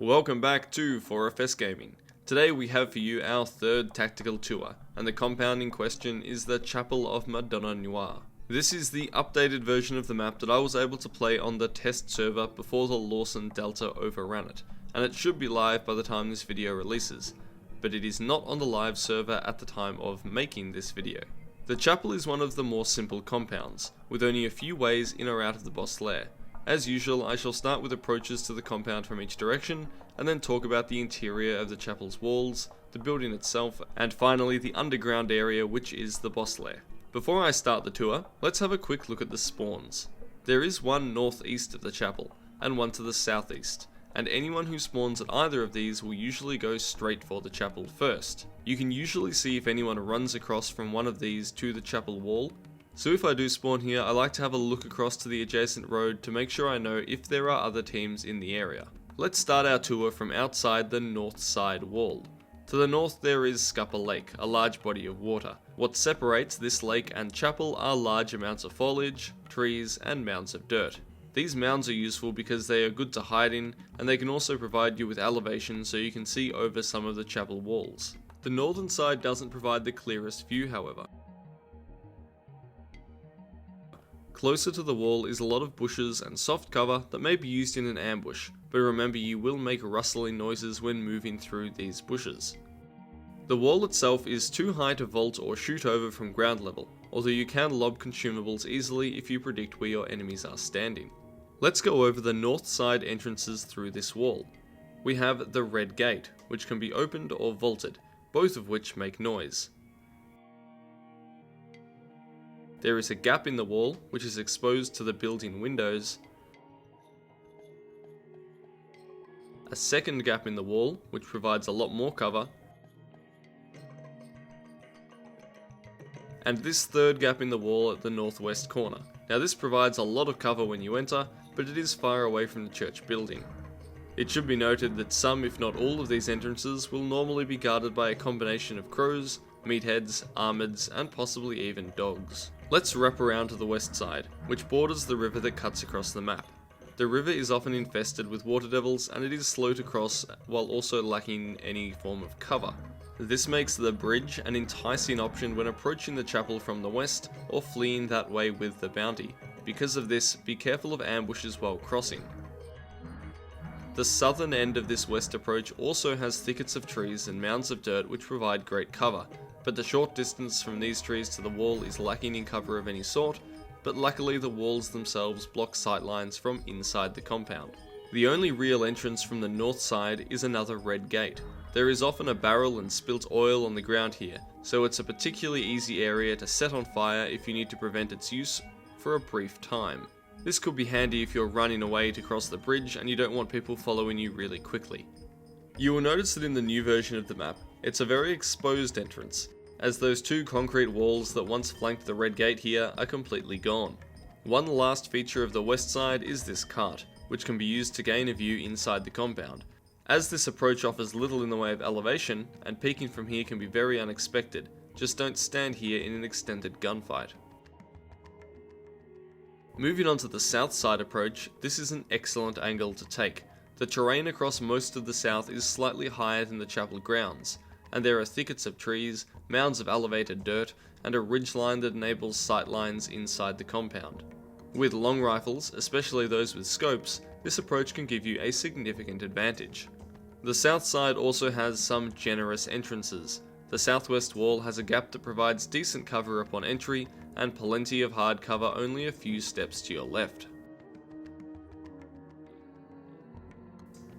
Welcome back to 4FS Gaming. Today we have for you our third tactical tour, and the compound in question is the Chapel of Madonna Noire. This is the updated version of the map that I was able to play on the test server before the Lawson Delta overran it, and it should be live by the time this video releases, but it is not on the live server at the time of making this video. The chapel is one of the more simple compounds, with only a few ways in or out of the boss lair. As usual, I shall start with approaches to the compound from each direction, and then talk about the interior of the chapel's walls, the building itself, and finally the underground area, which is the boss lair. Before I start the tour, let's have a quick look at the spawns. There is one northeast of the chapel, and one to the southeast, and anyone who spawns at either of these will usually go straight for the chapel first. You can usually see if anyone runs across from one of these to the chapel wall, so if I do spawn here, I like to have a look across to the adjacent road to make sure I know if there are other teams in the area. Let's start our tour from outside the north side wall. To the north there is Scupper Lake, a large body of water. What separates this lake and chapel are large amounts of foliage, trees, and mounds of dirt. These mounds are useful because they are good to hide in, and they can also provide you with elevation so you can see over some of the chapel walls. The northern side doesn't provide the clearest view, however. Closer to the wall is a lot of bushes and soft cover that may be used in an ambush, but remember you will make rustling noises when moving through these bushes. The wall itself is too high to vault or shoot over from ground level, although you can lob consumables easily if you predict where your enemies are standing. Let's go over the north side entrances through this wall. We have the red gate, which can be opened or vaulted, both of which make noise. There is a gap in the wall, which is exposed to the building windows. A second gap in the wall, which provides a lot more cover. And this third gap in the wall at the northwest corner. Now this provides a lot of cover when you enter, but it is far away from the church building. It should be noted that some, if not all of these entrances will normally be guarded by a combination of crows, meatheads, armoreds, and possibly even dogs. Let's wrap around to the west side, which borders the river that cuts across the map. The river is often infested with water devils, and it is slow to cross while also lacking any form of cover. This makes the bridge an enticing option when approaching the chapel from the west or fleeing that way with the bounty. Because of this, be careful of ambushes while crossing. The southern end of this west approach also has thickets of trees and mounds of dirt which provide great cover, but the short distance from these trees to the wall is lacking in cover of any sort, but luckily the walls themselves block sightlines from inside the compound. The only real entrance from the north side is another red gate. There is often a barrel and spilt oil on the ground here, so it's a particularly easy area to set on fire if you need to prevent its use for a brief time. This could be handy if you're running away to cross the bridge and you don't want people following you really quickly. You will notice that in the new version of the map, it's a very exposed entrance, as those two concrete walls that once flanked the red gate here are completely gone. One last feature of the west side is this cart, which can be used to gain a view inside the compound. As this approach offers little in the way of elevation, and peeking from here can be very unexpected, just don't stand here in an extended gunfight. Moving on to the south side approach, this is an excellent angle to take. The terrain across most of the south is slightly higher than the chapel grounds, and there are thickets of trees, mounds of elevated dirt, and a ridgeline that enables sightlines inside the compound. With long rifles, especially those with scopes, this approach can give you a significant advantage. The south side also has some generous entrances. The southwest wall has a gap that provides decent cover upon entry, and plenty of hard cover only a few steps to your left.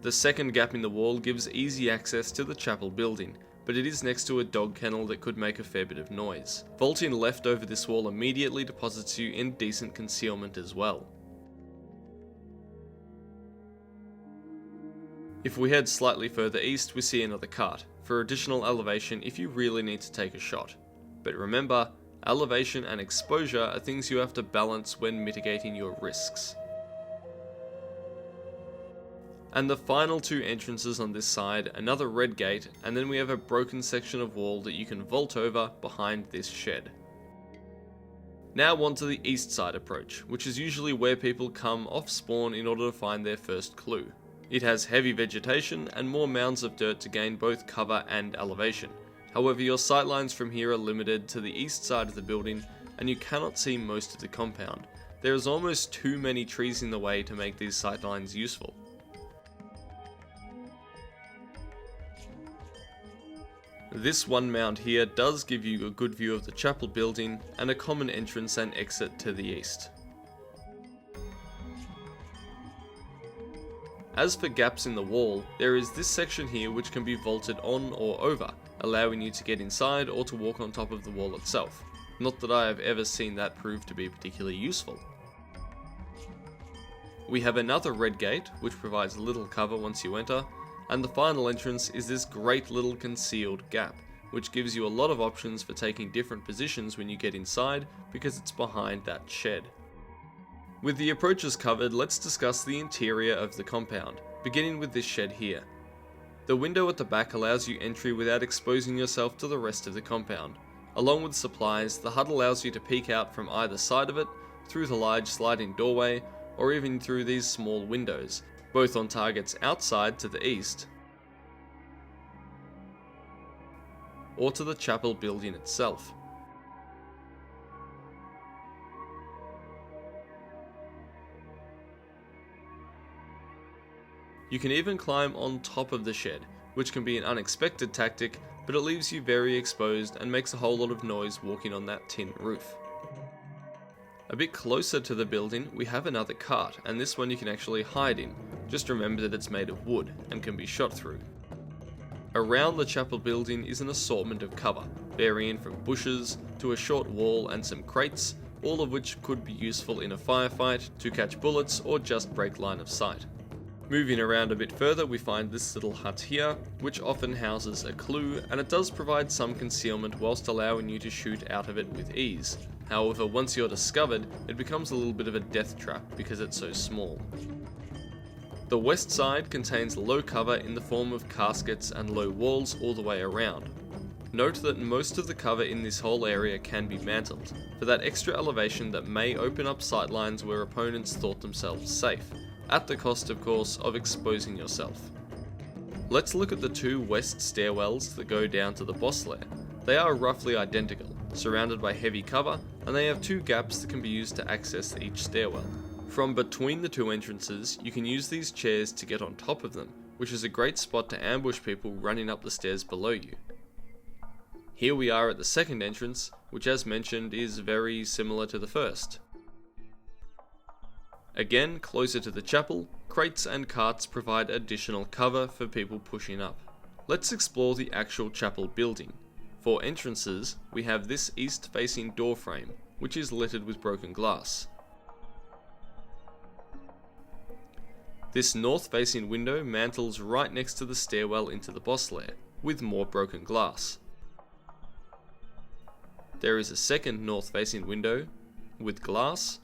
The second gap in the wall gives easy access to the chapel building, but it is next to a dog kennel that could make a fair bit of noise. Vaulting left over this wall immediately deposits you in decent concealment as well. If we head slightly further east, we see another cart, for additional elevation if you really need to take a shot. But remember, elevation and exposure are things you have to balance when mitigating your risks. And the final two entrances on this side, another red gate, and then we have a broken section of wall that you can vault over behind this shed. Now on to the east side approach, which is usually where people come off spawn in order to find their first clue. It has heavy vegetation and more mounds of dirt to gain both cover and elevation. However, your sightlines from here are limited to the east side of the building and you cannot see most of the compound. There is almost too many trees in the way to make these sightlines useful. This one mound here does give you a good view of the chapel building and a common entrance and exit to the east. As for gaps in the wall, there is this section here which can be vaulted on or over, allowing you to get inside or to walk on top of the wall itself. Not that I have ever seen that prove to be particularly useful. We have another red gate, which provides little cover once you enter, and the final entrance is this great little concealed gap, which gives you a lot of options for taking different positions when you get inside because it's behind that shed. With the approaches covered, let's discuss the interior of the compound, beginning with this shed here. The window at the back allows you entry without exposing yourself to the rest of the compound. Along with supplies, the hut allows you to peek out from either side of it, through the large sliding doorway, or even through these small windows, both on targets outside to the east, or to the chapel building itself. You can even climb on top of the shed, which can be an unexpected tactic, but it leaves you very exposed and makes a whole lot of noise walking on that tin roof. A bit closer to the building, we have another cart, and this one you can actually hide in. Just remember that it's made of wood and can be shot through. Around the chapel building is an assortment of cover, varying from bushes to a short wall and some crates, all of which could be useful in a firefight, to catch bullets, or just break line of sight. Moving around a bit further, we find this little hut here, which often houses a clue, and it does provide some concealment whilst allowing you to shoot out of it with ease. However, once you're discovered, it becomes a little bit of a death trap because it's so small. The west side contains low cover in the form of caskets and low walls all the way around. Note that most of the cover in this whole area can be mantled, for that extra elevation that may open up sightlines where opponents thought themselves safe, at the cost of course of exposing yourself. Let's look at the two west stairwells that go down to the boss lair. They are roughly identical, surrounded by heavy cover, and they have two gaps that can be used to access each stairwell. From between the two entrances, you can use these chairs to get on top of them, which is a great spot to ambush people running up the stairs below you. Here we are at the second entrance, which as mentioned is very similar to the first. Again, closer to the chapel, crates and carts provide additional cover for people pushing up. Let's explore the actual chapel building. For entrances, we have this east-facing door frame, which is littered with broken glass. This north-facing window mantles right next to the stairwell into the boss lair, with more broken glass. There is a second north-facing window, with glass,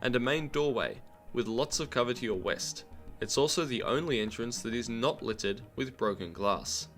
and a main doorway, with lots of cover to your west. It's also the only entrance that is not littered with broken glass.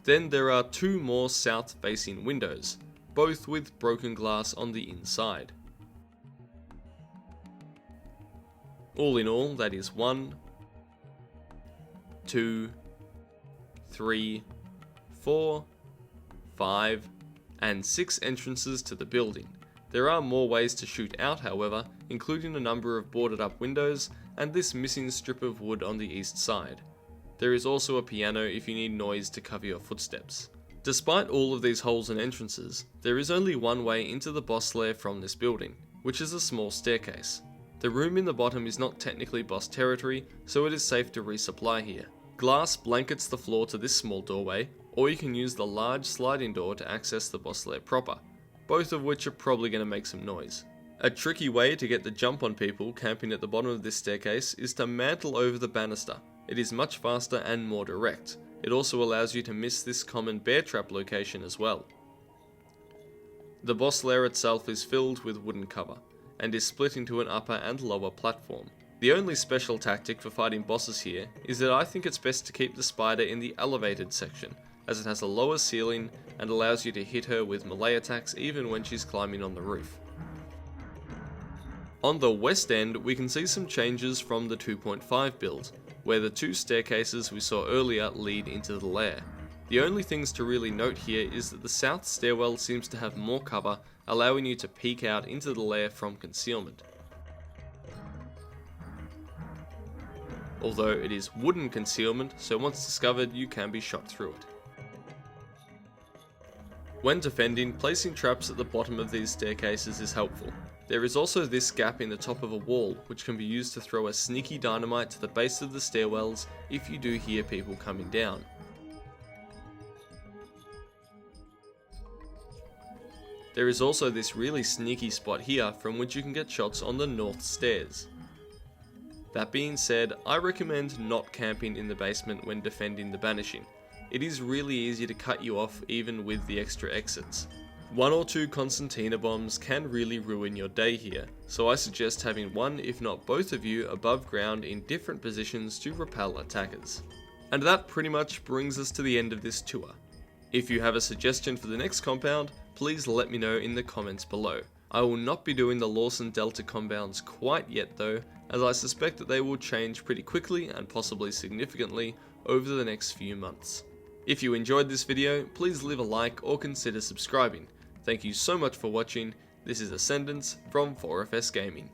Then there are two more south-facing windows, both with broken glass on the inside. All in all, that is 1, 2, 3, 4, 5, and 6 entrances to the building. There are more ways to shoot out, however, including a number of boarded up windows and this missing strip of wood on the east side. There is also a piano if you need noise to cover your footsteps. Despite all of these holes and entrances, there is only one way into the boss lair from this building, which is a small staircase. The room in the bottom is not technically boss territory, so it is safe to resupply here. Glass blankets the floor to this small doorway, or you can use the large sliding door to access the boss lair proper, both of which are probably going to make some noise. A tricky way to get the jump on people camping at the bottom of this staircase is to mantle over the banister. It is much faster and more direct. It also allows you to miss this common bear trap location as well. The boss lair itself is filled with wooden cover, and is split into an upper and lower platform. The only special tactic for fighting bosses here is that I think it's best to keep the spider in the elevated section, as it has a lower ceiling and allows you to hit her with melee attacks even when she's climbing on the roof. On the west end, we can see some changes from the 2.5 build, where the 2 staircases we saw earlier lead into the lair. The only things to really note here is that the south stairwell seems to have more cover, allowing you to peek out into the lair from concealment. Although it is wooden concealment, so once discovered you can be shot through it. When defending, placing traps at the bottom of these staircases is helpful. There is also this gap in the top of a wall, which can be used to throw a sneaky dynamite to the base of the stairwells if you do hear people coming down. There is also this really sneaky spot here from which you can get shots on the north stairs. That being said, I recommend not camping in the basement when defending the banishing. It is really easy to cut you off even with the extra exits. 1 or 2 concertina bombs can really ruin your day here, so I suggest having one if not both of you above ground in different positions to repel attackers. And that pretty much brings us to the end of this tour. If you have a suggestion for the next compound, please let me know in the comments below. I will not be doing the Lawson Delta compounds quite yet though, as I suspect that they will change pretty quickly and possibly significantly over the next few months. If you enjoyed this video, please leave a like or consider subscribing. Thank you so much for watching. This is Ascendance from 4FS Gaming.